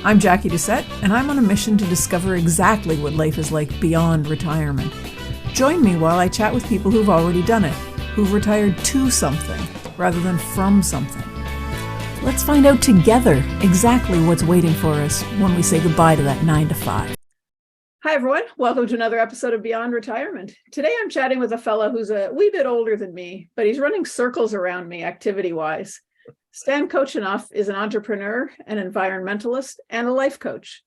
I'm Jackie Doucette, and I'm on a mission to discover exactly what life is like beyond retirement. Join me while I chat with people who've already done it, who've retired to something rather than from something. Let's find out together exactly what's waiting for us when we say goodbye to that 9 to 5. Hi, everyone. Welcome to another episode of Beyond Retirement. Today, I'm chatting with a fellow who's a wee bit older than me, but he's running circles around me activity-wise. Stan Kochanoff is an entrepreneur, an environmentalist, and a life coach.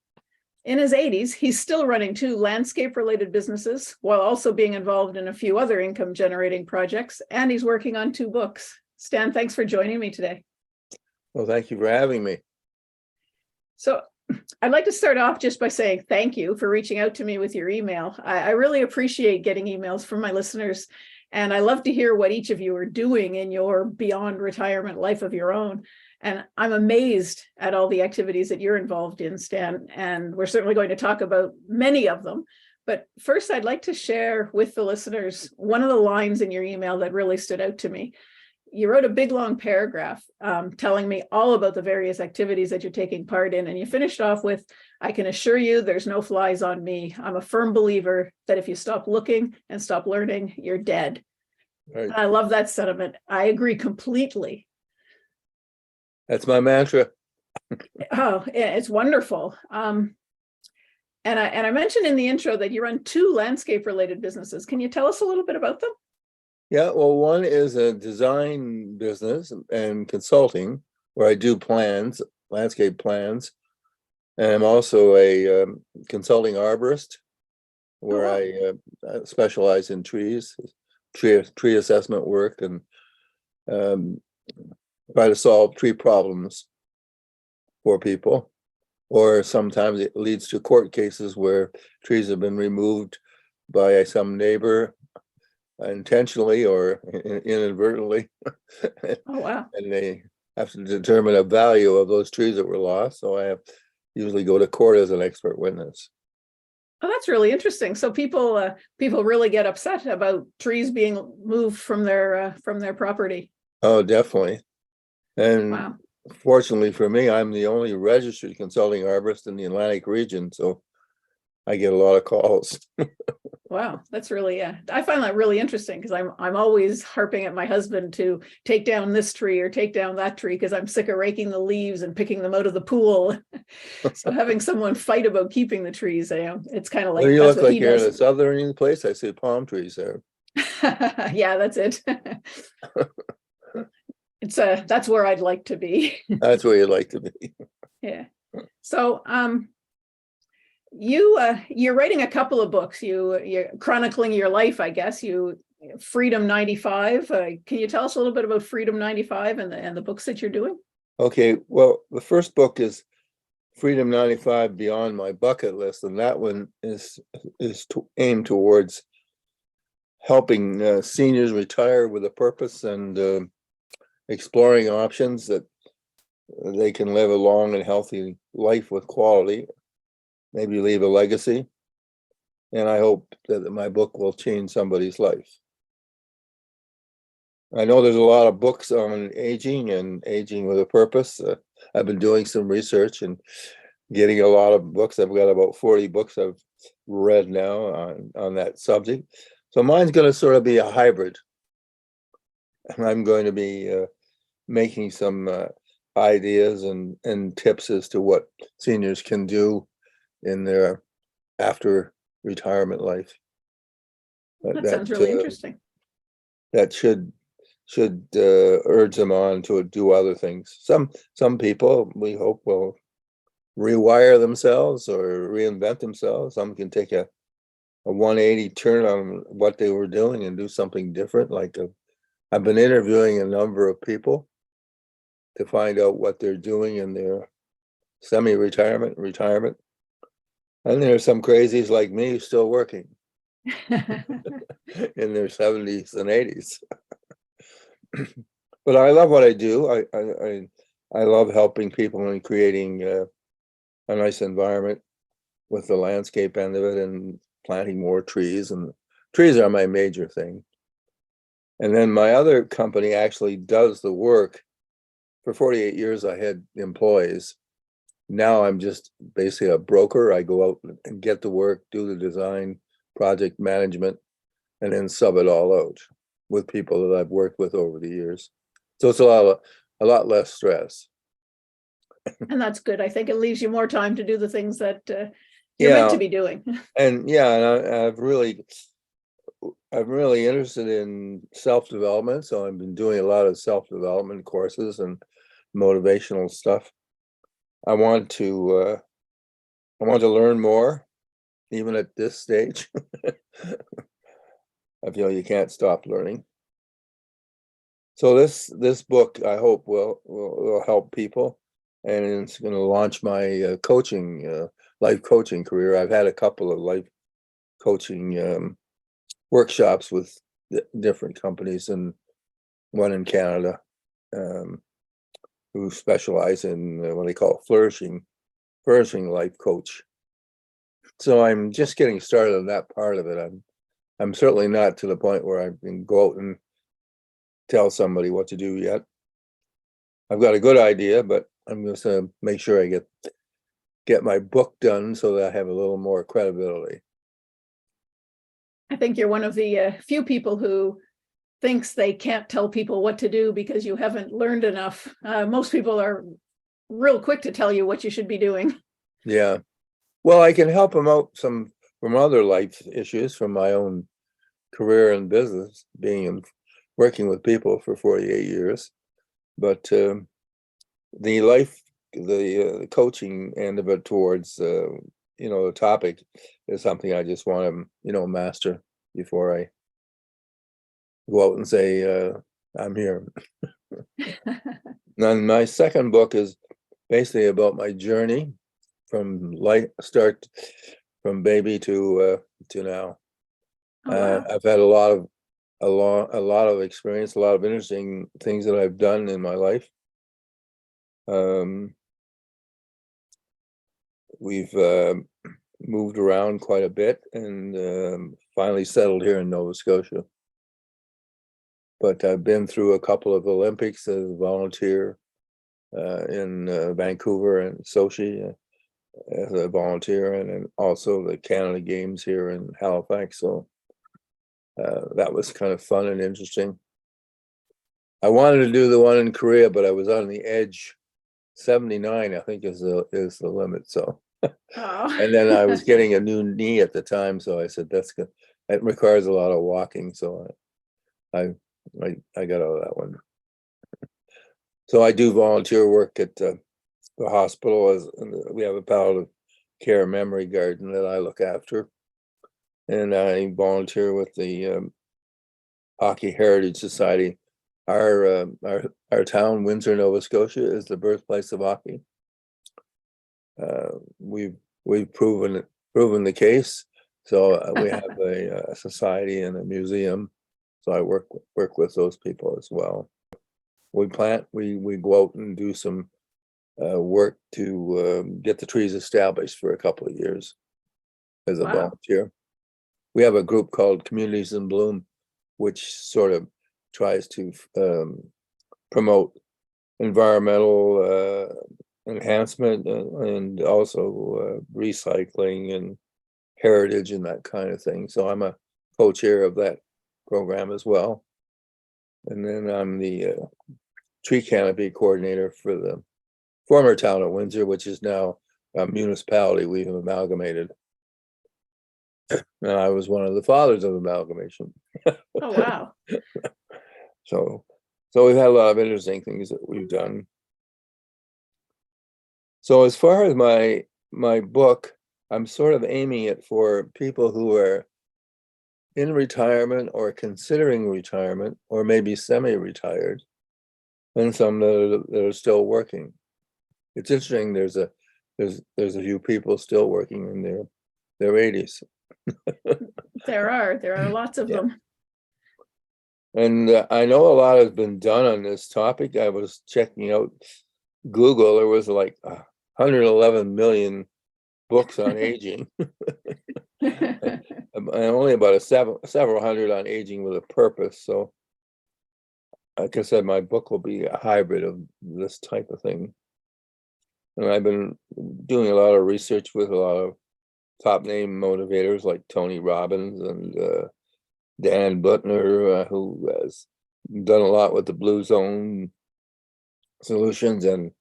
In his 80s, he's still running 2 landscape-related businesses while also being involved in a few other income-generating projects, and he's working on 2 books. Stan, thanks for joining me today. Well, thank you for having me. So I'd like to start off just by saying thank you for reaching out to me with your email. I really appreciate getting emails from my listeners, and I love to hear what each of you are doing in your beyond retirement life of your own. And I'm amazed at all the activities that you're involved in, Stan, and we're certainly going to talk about many of them. But first, I'd like to share with the listeners one of the lines in your email that really stood out to me. You wrote a big, long paragraph telling me all about the various activities that you're taking part in. And you finished off with, "I can assure you there's no flies on me. I'm a firm believer that if you stop looking and stop learning, you're dead." Right. I love that sentiment. I agree completely. That's my mantra. Oh, yeah, it's wonderful. And I mentioned in the intro that you run 2 landscape-related businesses. Can you tell us a little bit about them? Yeah, well, one is a design business and consulting where I do plans, landscape plans. And I'm also a consulting arborist where I specialize in trees, tree assessment work, and try to solve tree problems for people. Or sometimes it leads to court cases where trees have been removed by some neighbor intentionally or inadvertently. Oh, wow. And they have to determine a value of those trees that were lost. So I usually go to court as an expert witness. Oh, that's really interesting. So people really get upset about trees being moved from their property. Oh, definitely. And Wow. fortunately for me, I'm the only registered consulting arborist in the Atlantic region, so I get a lot of calls. Wow, that's really, I find that really interesting because I'm always harping at my husband to take down this tree or take down that tree because I'm sick of raking the leaves and picking them out of the pool. So having someone fight about keeping the trees, it's kind of like, Well, you that's look what like he you're in a does. southern place. I see palm trees there. Yeah, that's it. That's where I'd like to be. That's where you'd like to be. Yeah. So you're writing a couple of books. You're chronicling your life, I guess. Freedom 95. Can you tell us a little bit about Freedom 95 and the books that you're doing? Okay, well, the first book is Freedom 95 Beyond My Bucket List, and that one is aimed towards helping seniors retire with a purpose and exploring options that they can live a long and healthy life with quality, maybe leave a legacy. And I hope that my book will change somebody's life. I know there's a lot of books on aging and aging with a purpose. I've been doing some research and getting a lot of books. I've got about 40 books I've read now on that subject. So mine's going to sort of be a hybrid. And I'm going to be making some ideas and tips as to what seniors can do in their after retirement life. That sounds really interesting. That should urge them on to do other things. Some people, we hope, will rewire themselves or reinvent themselves. Some can take a 180 turn on what they were doing and do something different. I've been interviewing a number of people to find out what they're doing in their semi-retirement, retirement. And there are some crazies like me who's still working in their 70s and 80s. But I love what I do. I love helping people and creating a nice environment with the landscape end of it and planting more trees. And trees are my major thing. And then my other company actually does the work. For 48 years, I had employees. Now I'm just basically a broker. I go out and get the work, do the design, project management, and then sub it all out with people that I've worked with over the years. So it's a lot less stress. And that's good. I think it leaves you more time to do the things that you're Yeah, meant to be doing. and yeah, and I'm really interested in self-development. So I've been doing a lot of self-development courses and motivational stuff. I want to learn more, even at this stage. I feel you can't stop learning. So this book, I hope, will help people, and it's going to launch my life coaching career. I've had a couple of life coaching workshops with different companies, and one in Canada, who specialize in what they call flourishing life coach. So I'm just getting started on that part of it. I'm certainly not to the point where I can go out and tell somebody what to do yet. I've got a good idea, but I'm just gonna make sure I get my book done so that I have a little more credibility. I think you're one of the few people who thinks they can't tell people what to do because you haven't learned enough. Most people are real quick to tell you what you should be doing. Yeah. Well, I can help them out some from other life issues from my own career and business, working with people for 48 years. But the coaching end of it towards the topic is something I just want to master before I go out and say I'm here. And my second book is basically about my journey from from baby to now. Oh, wow. I've had a lot of experience, a lot of interesting things that I've done in my life. We've moved around quite a bit, and finally settled here in Nova Scotia. But I've been through a couple of Olympics as a volunteer in Vancouver and Sochi as a volunteer, and then also the Canada Games here in Halifax. So that was kind of fun and interesting. I wanted to do the one in Korea, but I was on the edge. 79, I think, is the limit. So, and then I was getting a new knee at the time, so I said that's good. It requires a lot of walking, so I got out of that one. So I do volunteer work at the hospital. We have a palliative care memory garden that I look after, and I volunteer with the Hockey Heritage Society. Our town, Windsor, Nova Scotia, is the birthplace of hockey. We've proven the case. So we have a society and a museum. So I work with those people as well. We go out and do some work to get the trees established for a couple of years as a volunteer. We have a group called Communities in Bloom, which sort of tries to promote environmental enhancement and also recycling and heritage and that kind of thing. So I'm a co-chair of that program as well. And then I'm the tree canopy coordinator for the former town of Windsor, which is now a municipality. We've amalgamated. And I was one of the fathers of amalgamation. Oh, wow. So we've had a lot of interesting things that we've done. So as far as my book, I'm sort of aiming it for people who are in retirement or considering retirement, or maybe semi-retired, and some that are still working. It's interesting. There's a few people still working in their 80s. There are lots of them. And I know a lot has been done on this topic. I was checking out Google. There was like 111 million books on aging, and only about several hundred on aging with a purpose. So, like I said, my book will be a hybrid of this type of thing. And I've been doing a lot of research with a lot of top name motivators like Tony Robbins and Dan Butner, who has done a lot with the Blue Zone solutions and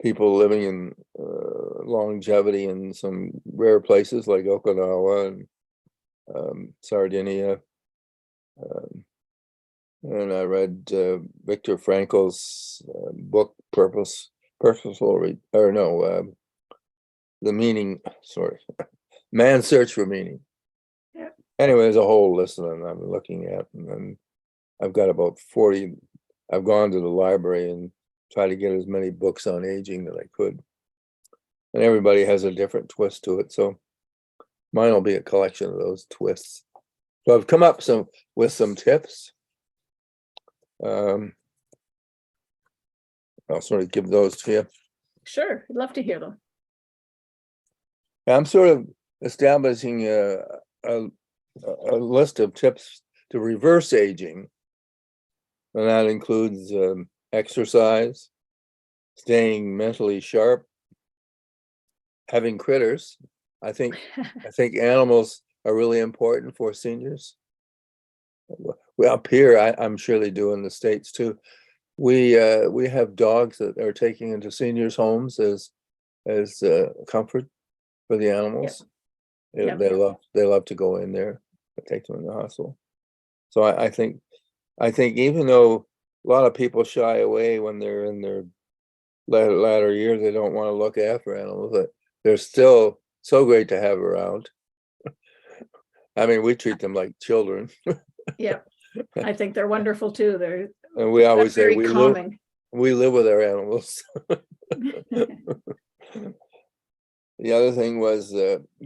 people living in longevity in some rare places like Okinawa and Sardinia. And I read Viktor Frankl's book, The Meaning, Man's Search for Meaning. Yeah. Anyway, there's a whole list of them I'm looking at, and then I've got about 40. I've gone to the library and tried to get as many books on aging that I could. And everybody has a different twist to it, so mine will be a collection of those twists. So I've come up with some tips. I'll sort of give those to you. Sure, I'd love to hear them. I'm sort of establishing a list of tips to reverse aging, and that includes exercise, staying mentally sharp, having critters. I think animals are really important for seniors. Well, up here, I'm sure they do in the States too. We have dogs that are taken into seniors' homes as comfort for the animals. Yep. They love to go in there, take them in the hospital. So I think even though a lot of people shy away when they're in their latter years, they don't want to look after animals, but they're still so great to have around. I mean, we treat them like children. Yeah, I think they're wonderful too. And we always say very calming. We live with our animals. The other thing was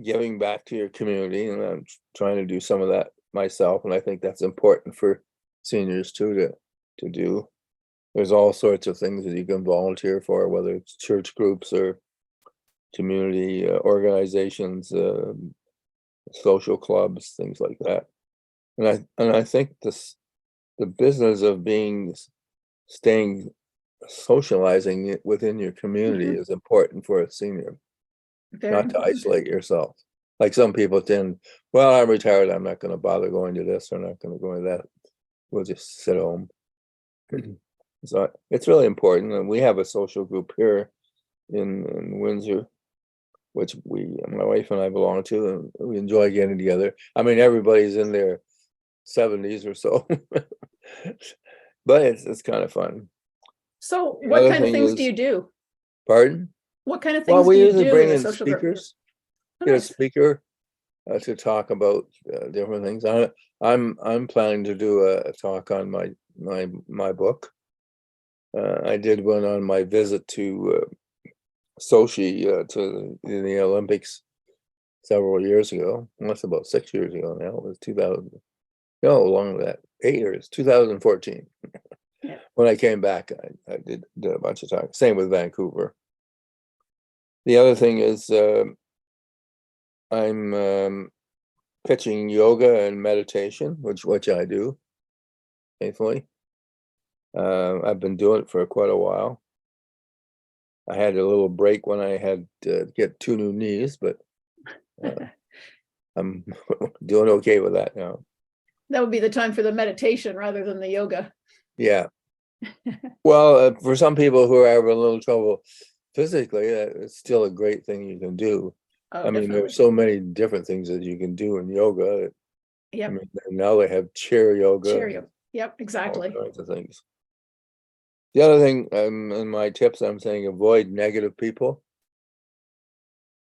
giving back to your community, and I'm trying to do some of that myself, and I think that's important for seniors too to do. There's all sorts of things that you can volunteer for, whether it's church groups or community organizations, social clubs, things like that. And I think the business of socializing it within your community is important for a senior. Very not important. To isolate yourself. Like some people tend, well, I'm retired, I'm not going to bother going to this or not going to go to that. We'll just sit home. So it's really important. And we have a social group here in Windsor, which my wife and I belong to, and we enjoy getting together. I mean, everybody's in their 70s or so, but it's kind of fun. So what kind of things do you do? Pardon? What kind of things do you do bring in a in social group? speakers. Oh, Get a nice. speaker to talk about different things. I'm planning to do a talk on my book. I did one on my visit to Sochi to the Olympics several years ago. That's about 6 years ago now. It was 2000. No, longer than that. 8 years. 2014. Yeah. When I came back, I did a bunch of talks. Same with Vancouver. The other thing is I'm pitching yoga and meditation, which I do faithfully. I've been doing it for quite a while. I had a little break when I had to get 2 new knees, but I'm doing okay with that now. That would be the time for the meditation rather than the yoga. Yeah. Well, for some people who are having a little trouble physically, it's still a great thing you can do. Oh, I mean, there's so many different things that you can do in yoga. Yep. I mean, now they have chair yoga. Chair yoga. Yep, exactly. All kinds of things. The other thing in my tips, I'm saying avoid negative people.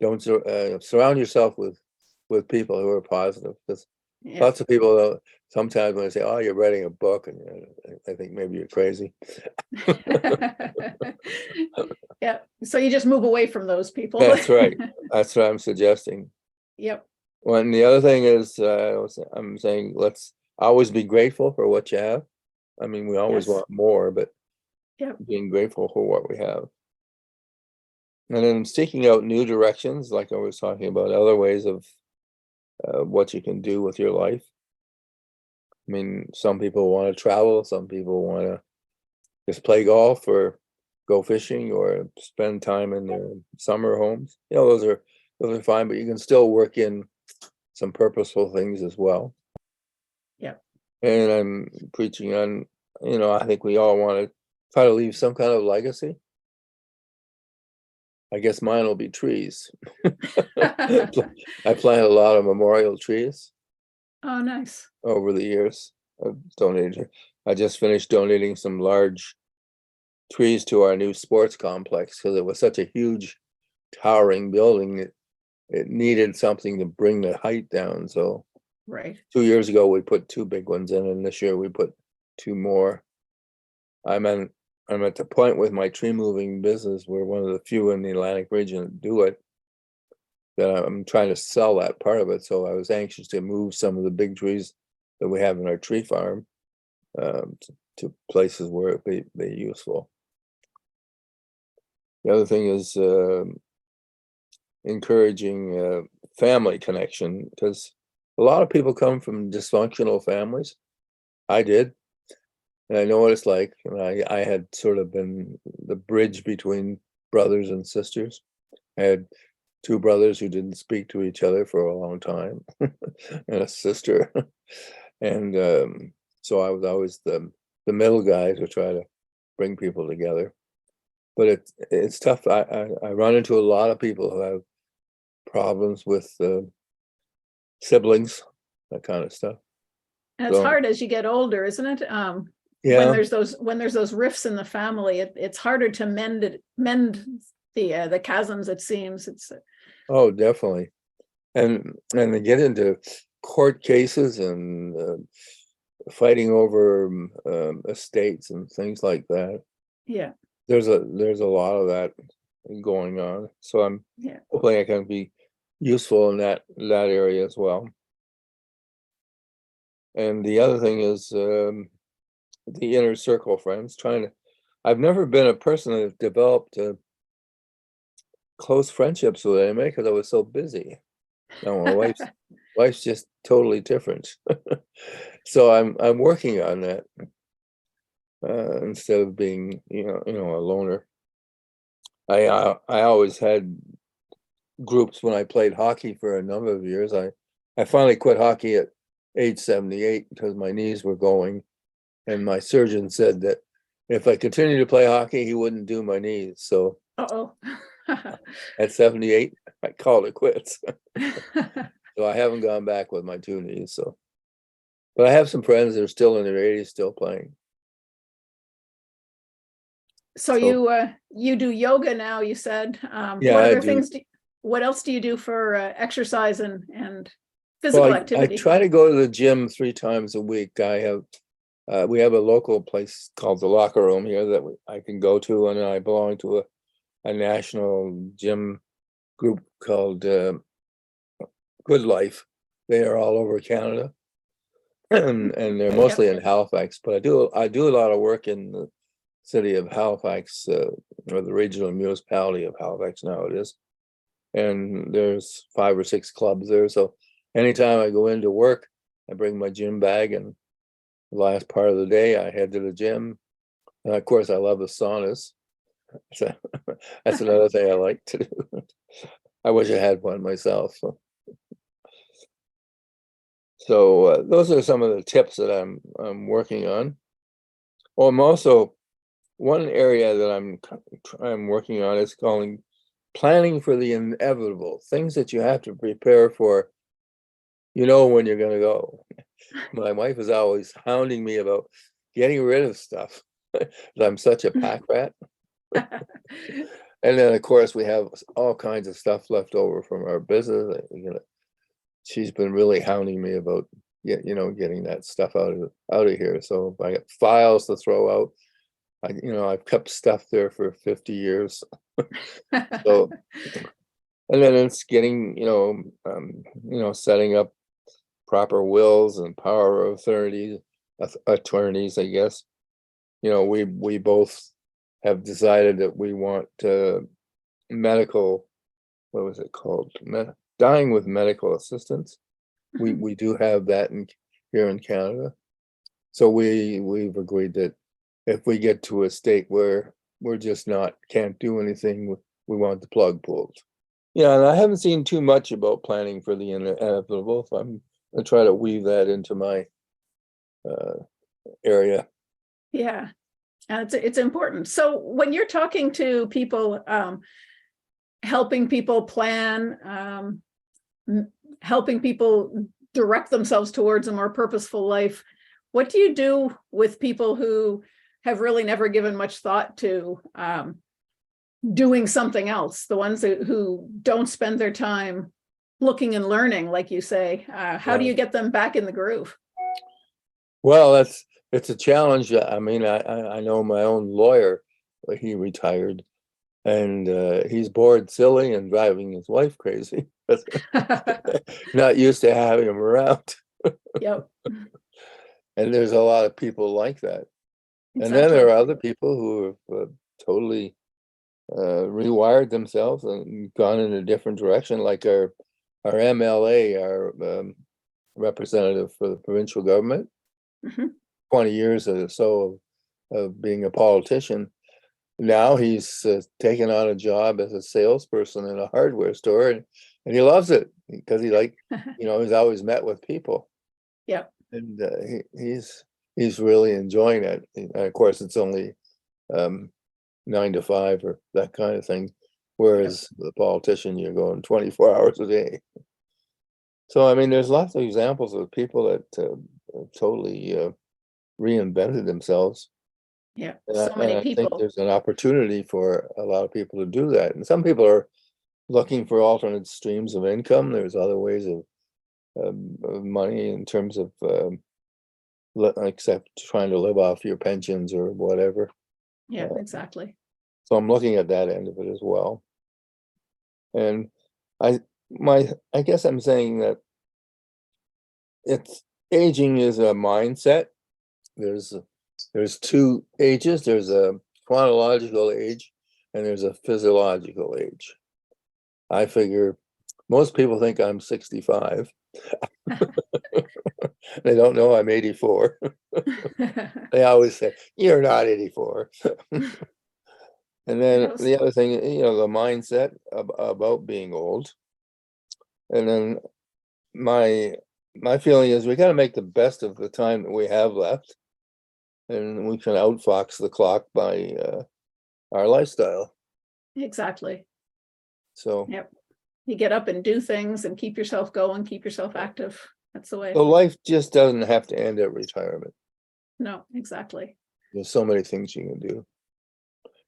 Don't surround yourself with people who are positive. Because lots of people sometimes when they say, "Oh, you're writing a book," and I think maybe you're crazy. Yeah. So you just move away from those people. That's right. That's what I'm suggesting. Yep. Well, and the other thing is, I'm saying let's always be grateful for what you have. I mean, we always want more, but being grateful for what we have. And then seeking out new directions, like I was talking about, other ways of what you can do with your life. I mean, some people want to travel, some people want to just play golf or go fishing or spend time in their summer homes. You know, those are fine, but you can still work in some purposeful things as well. Yeah. And I'm preaching on, you know, I think we all want to try to leave some kind of legacy. I guess mine will be trees. I planted a lot of memorial trees Oh, nice. over the years. I've donated. I just finished donating some large trees to our new sports complex because it was such a huge, towering building. It needed something to bring the height down. So Right. 2 years ago we put 2 big ones in, and this year we put 2 more. I'm at the point with my tree moving business. We're one of the few in the Atlantic region that do it. That I'm trying to sell that part of it. So I was anxious to move some of the big trees that we have in our tree farm to places where it be useful. The other thing is encouraging family connection, because a lot of people come from dysfunctional families. I did. And I know what it's like. And I had sort of been the bridge between brothers and sisters. I had 2 brothers who didn't speak to each other for a long time, and a sister. And so I was always the middle guy to try to bring people together. But it's tough. I run into a lot of people who have problems with siblings, that kind of stuff. And it's So, hard as you get older, isn't it? When yeah. there's those rifts in the family, it's harder to mend the chasms, it seems. It's Oh, definitely. And they get into court cases and fighting over estates and things like that. yeah. There's a lot of that going on. So I'm Yeah. hoping I can be useful in that area as well. And the other thing is the inner circle friends. I've never been a person that developed close friendships with anybody because I was so busy. Now my wife's just totally different. So I'm working on that instead of being a loner. I always had groups when I played hockey for a number of years. I finally quit hockey at age 78 because my knees were going, and my surgeon said that if I continued to play hockey, he wouldn't do my knees. So at 78, I called it quits. So I haven't gone back with my 2 knees. So, but I have some friends that are still in their 80s, still playing. So you do yoga now, you said. Yeah, what other I do. things what else do you do for exercise and physical activity? I try to go to the gym 3 times a week. We have a local place called the Locker Room here that I can go to, and I belong to a national gym group called Good Life. They are all over Canada, and they're mostly in Halifax. But I do a lot of work in the city of Halifax, or the regional municipality of Halifax now it is. And there's 5 or 6 clubs there. So anytime I go into work, I bring my gym bag, and the last part of the day I head to the gym. And of course I love the saunas. So that's another thing I like to do. I wish I had one myself. So those are some of the tips that I'm working on. Well, I'm also, one area that I'm working on is calling planning for the inevitable, things that you have to prepare for, when you're going to go. My wife is always hounding me about getting rid of stuff. I'm such a pack rat. And then of course we have all kinds of stuff left over from our business. She's been really hounding me about getting that stuff out of here. So I got files to throw out. I've kept stuff there for 50 years. So, and then it's getting setting up proper wills and power of attorneys, I guess. We both have decided that we want medical, what was it called? Dying with medical assistance. We do have that here in Canada. So we've agreed that if we get to a state where we're just can't do anything. We want the plug pulled. Yeah, and I haven't seen too much about planning for the inevitable. So I'm gonna try to weave that into my area. Yeah, and it's important. So when you're talking to people, helping people plan, helping people direct themselves towards a more purposeful life, what do you do with people who have really never given much thought to doing something else? The ones who don't spend their time looking and learning, like you say, how do you get them back in the groove? Well, it's a challenge. I mean, I know my own lawyer. He retired, and he's bored silly and driving his wife crazy. Not used to having him around. Yep. And there's a lot of people like that. Exactly. And then there are other people who have totally rewired themselves and gone in a different direction, like our MLA, our representative for the provincial government. 20 years or so of being a politician. Now he's taken on a job as a salesperson in a hardware store, and he loves it because he he's always met with people. Yeah. And he's really enjoying it. And of course, it's only 9 to 5 or that kind of thing, whereas the politician, you're going 24 hours a day. So I mean, there's lots of examples of people that totally reinvented themselves. Yeah, And so many I people. think there's an opportunity for a lot of people to do that. And some people are looking for alternate streams of income. There's other ways of money in terms of except trying to live off your pensions or whatever. Yeah, exactly. So I'm looking at that end of it as well. And I guess I'm saying that aging is a mindset. There's two ages. There's a chronological age and there's a physiological age. I figure most people think I'm 65. They don't know I'm 84. They always say, "You're not 84." And then the other thing, the mindset about being old. And then my feeling is we got to make the best of the time that we have left, and we can outfox the clock by our lifestyle. Exactly. So yep, you get up and do things and keep yourself going, keep yourself active. That's the way. So life just doesn't have to end at retirement. No, exactly. There's so many things you can do.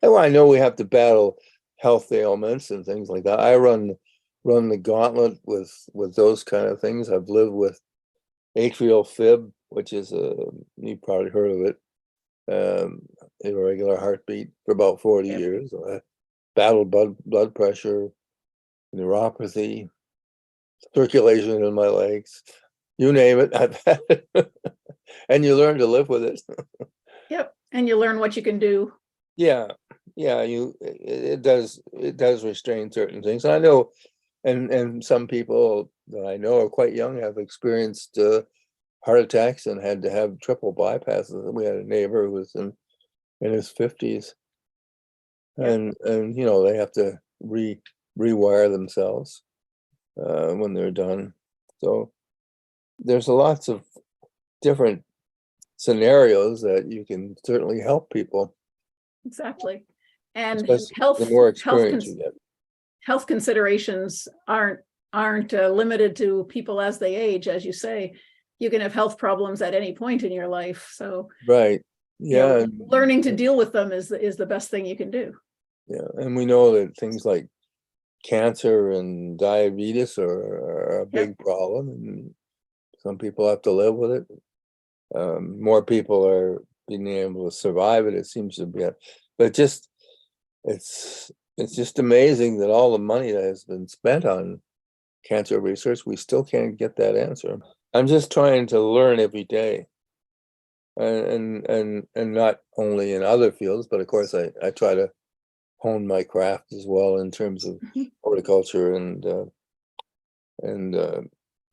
And I know we have to battle health ailments and things like that. I run the gauntlet with those kind of things. I've lived with atrial fib, which is you've probably heard of it, irregular heartbeat for about 40 years. I battled blood pressure, neuropathy, circulation in my legs, you name it, I've had it. And you learn to live with it. Yep, and you learn what you can do. Yeah, it does restrain certain things. And I know, and some people that I know are quite young have experienced heart attacks and had to have triple bypasses. We had a neighbor who was in his 50s, and they have to rewire themselves when they're done. So there's lots of different scenarios that you can certainly help people. Exactly. And the more experience you get. Health considerations aren't limited to people as they age. As you say, you can have health problems at any point in your life. So right. Yeah. Learning to deal with them is the best thing you can do. Yeah. And we know that things like cancer and diabetes are a big problem, and some people have to live with it. More people are being able to survive it, it seems to be. But it's just amazing that all the money that has been spent on cancer research, we still can't get that answer. I'm just trying to learn every day, and not only in other fields, but of course I try to hone my craft as well in terms of horticulture and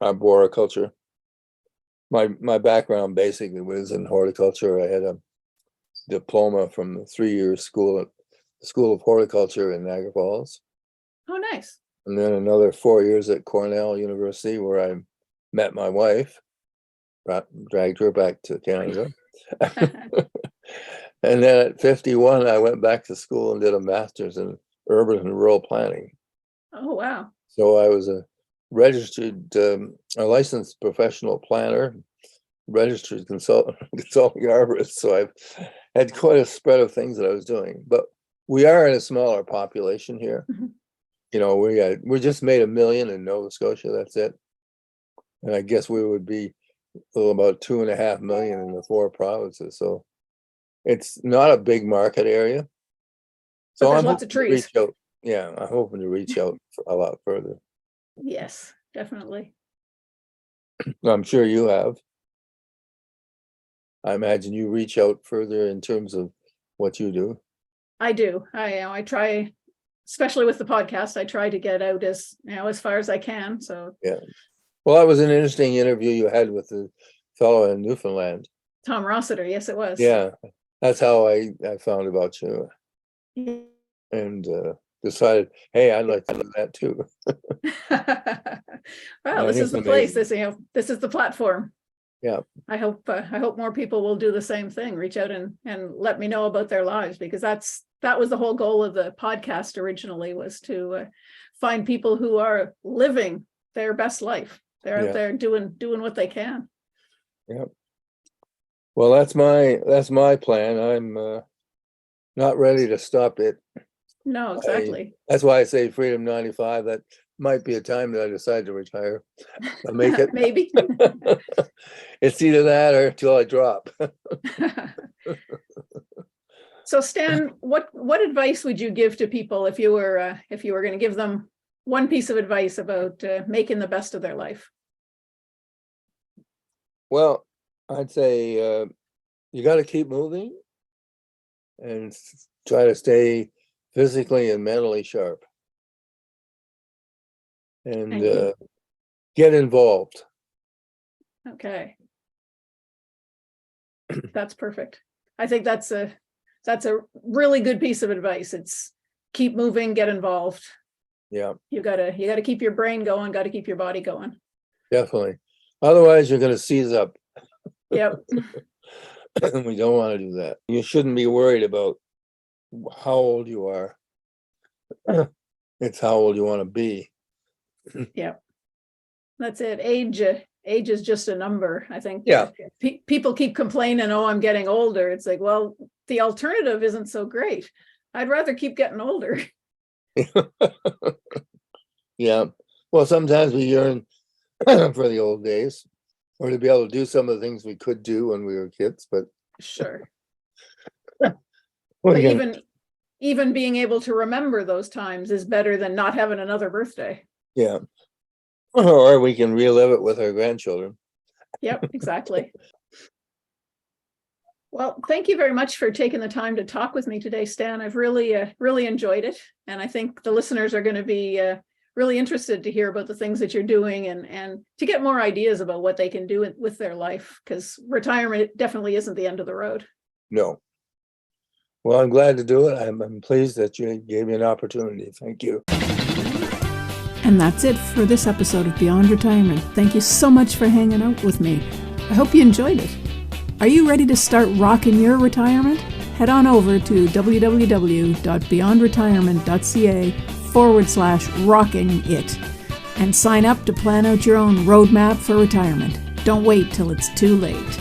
arboriculture. My background basically was in horticulture. I had a diploma from the 3-year school School of Horticulture in Niagara Falls. Oh, nice. And then another 4 years at Cornell University, where I met my wife, dragged her back to Canada. And then at 51, I went back to school and did a master's in urban and rural planning. Oh, wow. So I was a registered, a licensed professional planner, registered consulting arborist. So I've had quite a spread of things that I was doing. But we are in a smaller population here. Mhm. You know, we just made 1 million in Nova Scotia. That's it. And I guess we would be about 2.5 million in the 4 provinces. So it's not a big market area. But So there's I'm lots of hoping to trees. reach out. Yeah, I'm hoping to reach out a lot further. Yes, definitely. I'm sure you have. I imagine you reach out further in terms of what you do. I do. I try, especially with the podcast, I try to get out as far as I can. So Yeah. Well, that was an interesting interview you had with the fellow in Newfoundland. Tom Rossiter, yes, it was. Yeah, that's how I found about you, Yeah. and decided, hey, I'd like to do that too. Well, this is the place. This is the platform. Yeah. I hope more people will do the same thing. Reach out and let me know about their lives, because that was the whole goal of the podcast originally, was to find people who are living their best life. They're out there doing what they can. Yeah. Well, that's my plan. I'm not ready to stop it. No, exactly. That's why I say Freedom 95. That might be a time that I decide to retire. I'll make it. Maybe. It's either that or till I drop. So Stan, what advice would you give to people if you were going to give them one piece of advice about making the best of their life? Well, I'd say you got to keep moving and try to stay physically and mentally sharp, and get involved. Okay. That's perfect. I think that's a really good piece of advice. It's keep moving, get involved. Yeah. You gotta keep your brain going, gotta keep your body going. Definitely. Otherwise, you're going to seize up. Yep. We don't want to do that. You shouldn't be worried about how old you are. It's how old you want to be. Yep. That's it. Age is just a number. I think people keep complaining, oh, I'm getting older. It's like, well, the alternative isn't so great. I'd rather keep getting older. Yeah. Well, sometimes we yearn for the old days, or to be able to do some of the things we could do when we were kids, but sure. But even being able to remember those times is better than not having another birthday. Yeah. Or we can relive it with our grandchildren. Yep, exactly. Well, thank you very much for taking the time to talk with me today, Stan. I've really enjoyed it. And I think the listeners are going to be really interested to hear about the things that you're doing and to get more ideas about what they can do with their life, because retirement definitely isn't the end of the road. No. Well, I'm glad to do it. I'm pleased that you gave me an opportunity. Thank you. And that's it for this episode of Beyond Retirement. Thank you so much for hanging out with me. I hope you enjoyed it. Are you ready to start rocking your retirement? Head on over to www.beyondretirement.ca/rocking it and sign up to plan out your own roadmap for retirement. Don't wait till it's too late.